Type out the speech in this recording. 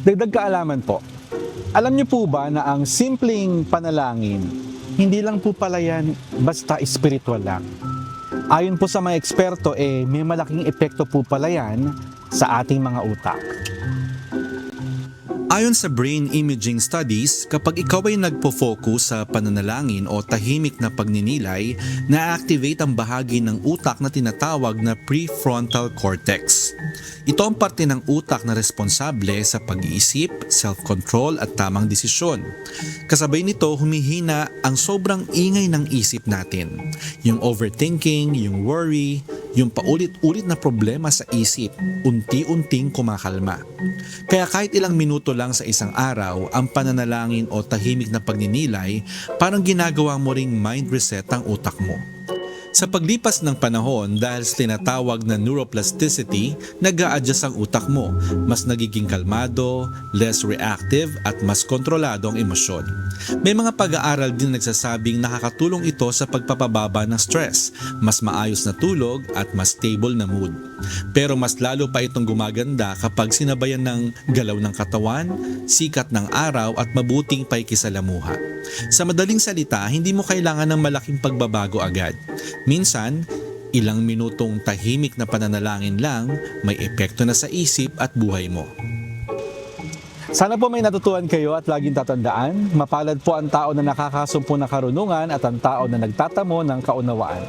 Dagdag kaalaman po. Alam niyo po ba na ang simpleng panalangin, hindi lang po pala yan basta spiritual lang. Ayon po sa mga eksperto, may malaking epekto po pala yan sa ating mga utak. Ayon sa brain imaging studies, kapag ikaw ay nagpo-focus sa pananalangin o tahimik na pagninilay, na-activate ang bahagi ng utak na tinatawag na prefrontal cortex. Ito ang parte ng utak na responsable sa pag-iisip, self-control at tamang desisyon. Kasabay nito, humihina ang sobrang ingay ng isip natin. Yung overthinking, yung worry, yung paulit-ulit na problema sa isip, unti-unting kumakalma. Kaya kahit ilang minuto lang sa isang araw, ang pananalangin o tahimik na pagninilay, parang ginagawa mo ring mind reset ang utak mo. Sa paglipas ng panahon, dahil sa tinatawag na neuroplasticity, nag-a-adjust ang utak mo. Mas nagiging kalmado, less reactive at mas kontrolado ang emosyon. May mga pag-aaral din nagsasabing nakakatulong ito sa pagpapababa ng stress, mas maayos na tulog at mas stable na mood. Pero mas lalo pa itong gumaganda kapag sinabayan ng galaw ng katawan, sikat ng araw at mabuting paikisalamuha. Sa madaling salita, hindi mo kailangan ng malaking pagbabago agad. Minsan, ilang minutong tahimik na pananalangin lang may epekto na sa isip at buhay mo. Sana po may natutuhan kayo at laging tatandaan, mapalad po ang tao na nakakasumpo ng karunungan at ang tao na nagtatamo ng kaunawaan.